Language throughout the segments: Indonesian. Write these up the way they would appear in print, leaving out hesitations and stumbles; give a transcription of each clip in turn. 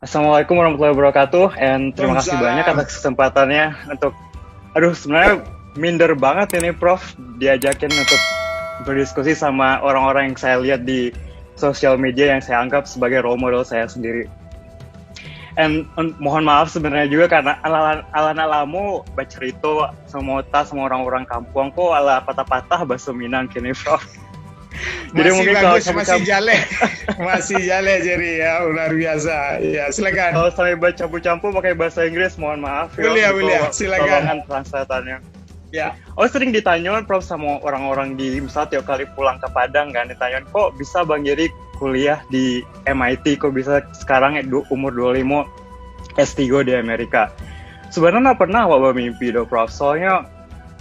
Assalamualaikum warahmatullahi wabarakatuh, and terima kasih banyak Waalaikumsalam. atas kesempatannya untuk, sebenarnya minder banget ini Prof diajakin untuk berdiskusi sama orang-orang yang saya lihat di sosial media yang saya anggap sebagai role model saya sendiri. And mohon maaf sebenarnya juga karena ala-alamu bercerita sama orang-orang kampung kok ala patah-patah bahasa Minang kini Prof. Jadi Masih mungkin kalau bagus, masih jale. Masih jale jadi ya, luar biasa. Ya, silakan. kalau saya baca campur pakai bahasa Inggris, mohon maaf ya. Boleh, silakan. Tolongan translatannya. Ya. Sering ditanyain Prof sama orang-orang di misalnya tiap kali pulang ke Padang kan, ditanyain kok bisa Bang Jerry kuliah di MIT, kok bisa sekarang umur 25 S3 di Amerika. Sebenarnya pernah awak mimpi do Prof, soalnya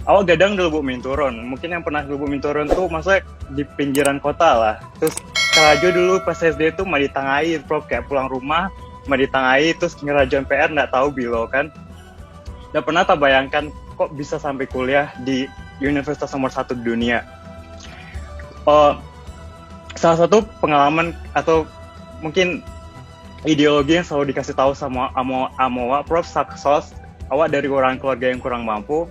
awak gadang dulu bu minturun. Mungkin yang pernah dulu bu minturun tuh maksudnya di pinggiran kota lah. Terus kerajo dulu pas SD tuh mau ditangai Prof, kayak pulang rumah mau ditangai terus ngerajon PR nggak tahu bilo kan. Dan pernah tak bayangkan kok bisa sampai kuliah di universitas nomor 1 di dunia. Salah satu pengalaman atau mungkin ideologi yang selalu dikasih tahu sama Amoa Prof Saksos, awak dari orang keluarga yang kurang mampu,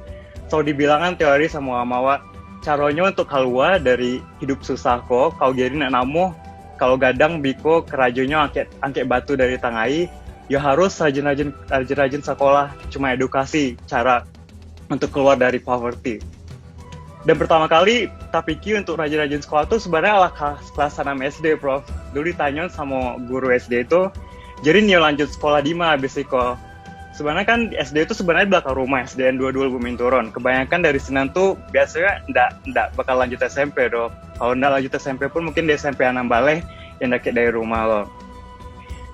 selalu dibilangan teori sama Amoa, caranya untuk keluar dari hidup susah kok, kau jadi nak namu, kalau gadang biko kerajonya angket batu dari tangai, ya harus rajin-rajin sekolah, cuma edukasi cara untuk keluar dari poverty. Dan pertama kali tak pikir untuk rajin-rajin sekolah tuh sebenarnya ala kelas 6 SD Prof. Dulu ditanya sama guru SD itu, jadi nih lanjut sekolah di mana habis itu. Sebenarnya kan SD itu sebenarnya belakang rumah, SDN 22 Bumi Turun. Kebanyakan dari Senan tuh biasanya ndak bakal lanjut SMP dong. Kalau ndak lanjut SMP pun mungkin di SMP Anam Baleh yang deket dari rumah lo.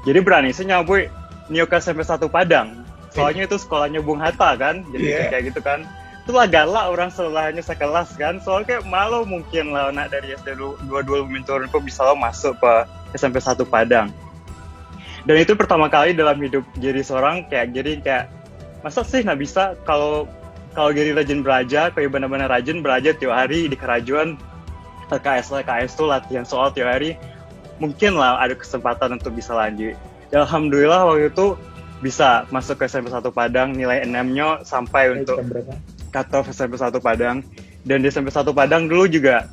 Jadi berani sih nyambui Nio ke SMP 1 Padang. Soalnya itu sekolahnya Bung Hatta kan, jadi kayak gitu kan. Itulah galak orang sebelahnya sekelas kan, soalnya kayak malu mungkin lah anak dari SD 22 Bumi Turun kok bisa lo masuk ke SMP 1 Padang. Dan itu pertama kali dalam hidup jadi seorang kayak masa sih nggak bisa kalau jadi rajin belajar, kayak benar-benar rajin belajar tiap hari di kerajuan LKS tuh latihan soal tiap hari, mungkin lah ada kesempatan untuk bisa lanjut. Ya, alhamdulillah waktu itu bisa masuk ke SMP 1 Padang, nilai 6-nya sampai untuk cut-off SMP 1 Padang. Dan di SMP 1 Padang dulu juga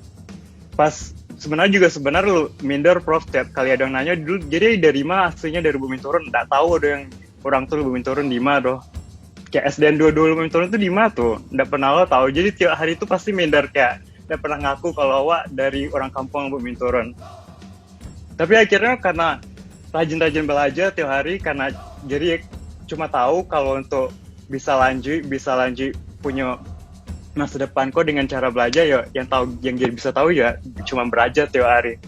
pas sebenarnya lu minder Prof, tiap kali ada yang nanya dulu, jadi dari mana aslinya dari Bumi Turun, nggak tahu ada yang orang tuh Bumi Turun di mana doh, kayak SDN 22 Bumi Turun tuh di mana tuh, nggak pernah lo tahu. Jadi tiap hari itu pasti minder, kayak nggak pernah ngaku kalau awak dari orang kampung Bumi Turun. Tapi akhirnya karena rajin-rajin belajar tiap hari, karena jadi cuma tahu kalau untuk bisa lanjut punya masa depan kok dengan cara belajar ya, yang jadi bisa tahu ya cuma belajar tiap hari.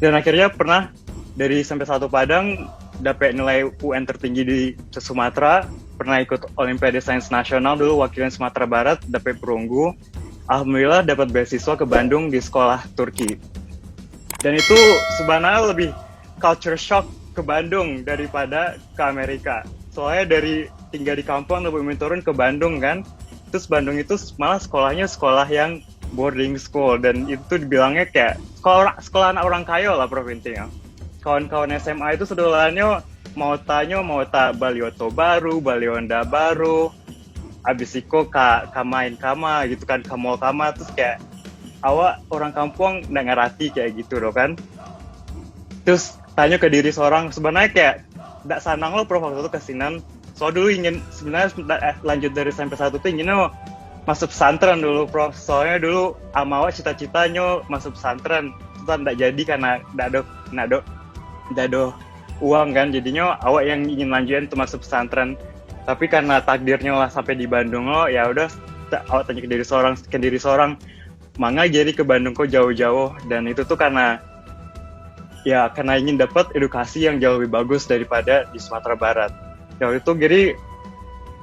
Dan akhirnya pernah dari sampai 1 Padang dapat nilai UN tertinggi di Sumatera, pernah ikut Olimpiade Sains Nasional dulu wakilan Sumatera Barat, dapat perunggu. Alhamdulillah dapat beasiswa ke Bandung di sekolah Turki. Dan itu sebenarnya lebih culture shock ke Bandung daripada ke Amerika. Soalnya dari tinggal di kampung lebih turun ke Bandung kan. Terus Bandung itu malah sekolahnya sekolah yang boarding school, dan itu dibilangnya kayak sekolah anak orang kaya lah provinsinya. Kawan-kawan SMA itu sedolannya mau tak Balioto baru, Balionda baru, abis itu main kama gitu kan, kamol kama, terus kayak awak orang kampung nggak ngerti kayak gitu loh kan. Terus tanya ke diri seorang, sebenarnya kayak nggak sanang lo Prof waktu itu kesinan. So dulu ingin sebenarnya lanjut dari SMP 1 tuh inginnya masuk pesantren dulu Prof. Soalnya dulu amawa cita-citanya masuk pesantren, itu tidak jadi karena tidak ada uang kan. Jadinya awak yang ingin lanjutin tuh masuk pesantren. Tapi karena takdirnya lah sampai di Bandung lo, ya udah awak tanya ke diri seorang, mangga jadi ke Bandung kok jauh-jauh. Dan itu tuh karena ingin dapat edukasi yang jauh lebih bagus daripada di Sumatera Barat. Ya itu jadi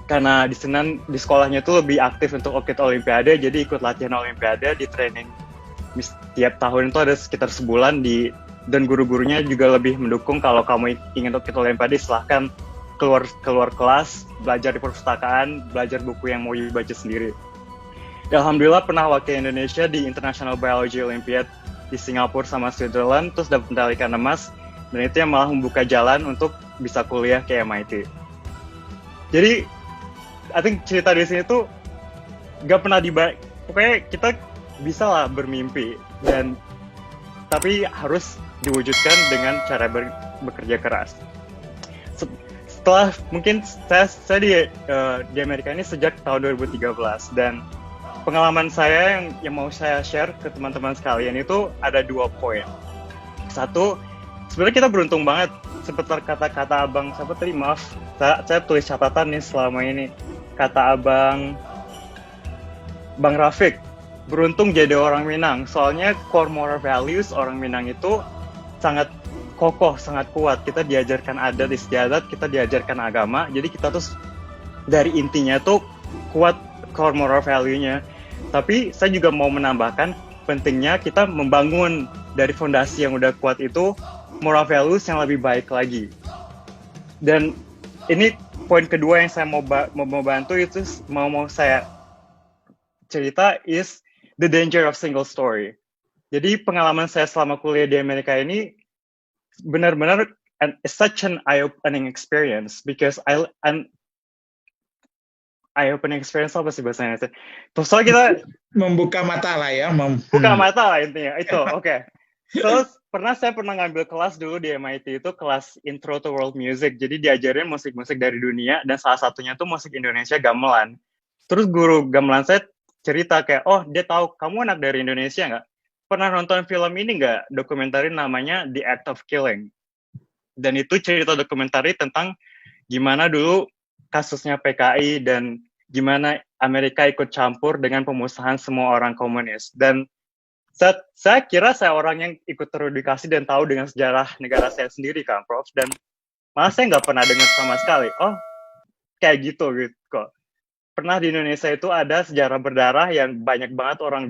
karena di Senan di sekolahnya tuh lebih aktif untuk ikut Olimpiade, jadi ikut latihan Olimpiade, di training tiap tahun itu ada sekitar sebulan dan guru-gurunya juga lebih mendukung kalau kamu ingin ikut Olimpiade silahkan keluar kelas, belajar di perpustakaan, belajar buku yang mau dibaca sendiri. Ya, alhamdulillah pernah wakil Indonesia di International Biology Olympiad di Singapura sama Switzerland, terus dapat medali emas, dan itu yang malah membuka jalan untuk bisa kuliah ke MIT. Jadi I think cerita di sini tuh gak pernah pokoknya kita bisa lah bermimpi, tapi harus diwujudkan dengan cara bekerja keras. Setelah mungkin saya di Amerika ini sejak tahun 2013, dan pengalaman saya yang mau saya share ke teman-teman sekalian itu ada 2 poin. Satu, sebenarnya kita beruntung banget, seperti kata abang siapa tadi, maaf, saya tulis catatan nih selama ini, kata Bang Rafiq, beruntung jadi orang Minang, soalnya core moral values orang Minang itu sangat kokoh, sangat kuat. Kita diajarkan adat istiadat, kita diajarkan agama, jadi kita tuh dari intinya tuh kuat core moral value-nya. Tapi saya juga mau menambahkan pentingnya kita membangun dari fondasi yang udah kuat itu moral values yang lebih baik lagi. Dan ini poin kedua yang saya mau bantu itu mau saya cerita is the danger of single story. Jadi pengalaman saya selama kuliah di Amerika ini benar-benar such an eye-opening experience, because eye-opening experience apa sih bahasanya? Soalnya kita membuka mata lah ya. Buka mata lah intinya, itu oke. Terus saya pernah ngambil kelas dulu di MIT, itu kelas Intro to World Music. Jadi diajarin musik-musik dari dunia, dan salah satunya tuh musik Indonesia gamelan. Terus guru gamelan saya cerita kayak, oh dia tahu kamu anak dari Indonesia nggak? Pernah nonton film ini nggak? Dokumenter namanya The Act of Killing. Dan itu cerita dokumenter tentang gimana dulu kasusnya PKI dan gimana Amerika ikut campur dengan pemusnahan semua orang komunis. Dan saya kira saya orang yang ikut teredukasi dan tahu dengan sejarah negara saya sendiri kan, Prof. Dan malah saya nggak pernah dengar sama sekali, oh kayak gitu kok. Pernah di Indonesia itu ada sejarah berdarah yang banyak banget orang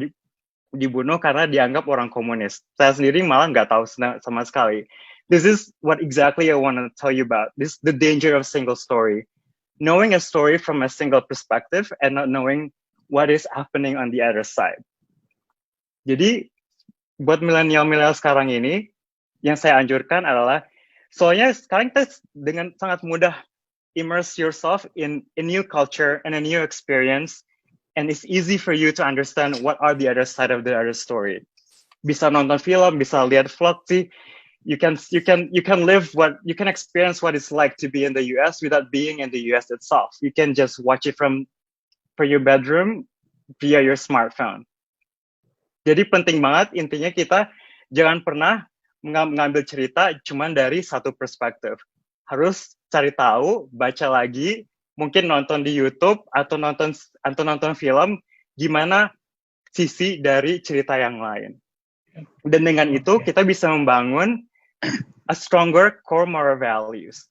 dibunuh karena dianggap orang komunis. Saya sendiri malah nggak tahu sama sekali. This is what exactly I want to tell you about. This the danger of single story. Knowing a story from a single perspective and not knowing what is happening on the other side. Jadi, buat milenial sekarang ini, yang saya anjurkan adalah, soalnya sekarang kita dengan sangat mudah immerse yourself in a new culture and a new experience, and it's easy for you to understand what are the other side of the other story. Bisa nonton film, bisa lihat vlog sih. You can experience what it's like to be in the US without being in the US itself. You can just watch it from your bedroom via your smartphone. Jadi penting banget intinya kita jangan pernah mengambil cerita cuma dari satu perspektif. Harus cari tahu, baca lagi, mungkin nonton di YouTube atau nonton film gimana sisi dari cerita yang lain. Dan dengan itu kita bisa membangun a stronger core moral values.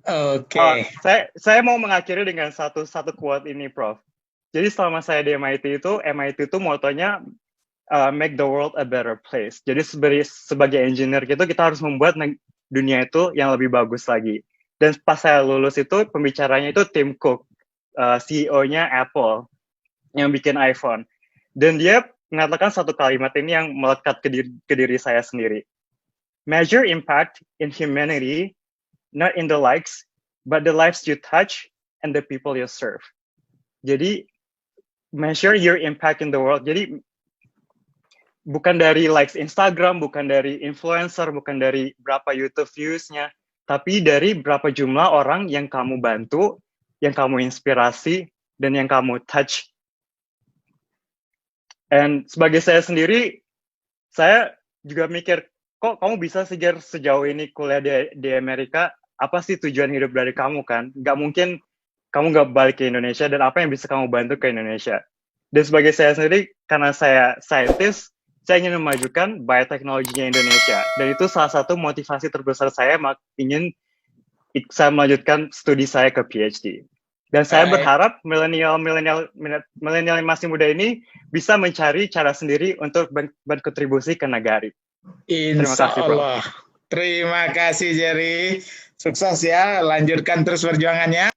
Oke. Saya mau mengakhiri dengan satu quote ini, Prof. Jadi selama saya di MIT itu motonya make the world a better place. Jadi sebagai engineer gitu kita harus membuat dunia itu yang lebih bagus lagi. Dan pas saya lulus itu pembicaranya itu Tim Cook, CEO-nya Apple yang bikin iPhone. Dan dia mengatakan satu kalimat ini yang melekat ke diri saya sendiri. Measure impact in humanity, not in the likes, but the lives you touch and the people you serve. Jadi, measure your impact in the world. Jadi, bukan dari likes Instagram, bukan dari influencer, bukan dari berapa YouTube views-nya, tapi dari berapa jumlah orang yang kamu bantu, yang kamu inspirasi, dan yang kamu touch. Dan sebagai saya sendiri, saya juga mikir, kok kamu bisa sejauh ini kuliah di Amerika, apa sih tujuan hidup dari kamu kan? Nggak mungkin kamu nggak balik ke Indonesia, dan apa yang bisa kamu bantu ke Indonesia? Dan sebagai saya sendiri, karena saya scientist, saya ingin memajukan bioteknologinya Indonesia. Dan itu salah satu motivasi terbesar saya ingin saya melanjutkan studi saya ke PhD. Dan saya berharap milenial yang masih muda ini bisa mencari cara sendiri untuk berkontribusi ke negara. Insya Allah. Terima kasih Jerry. Sukses ya, lanjutkan terus perjuangannya.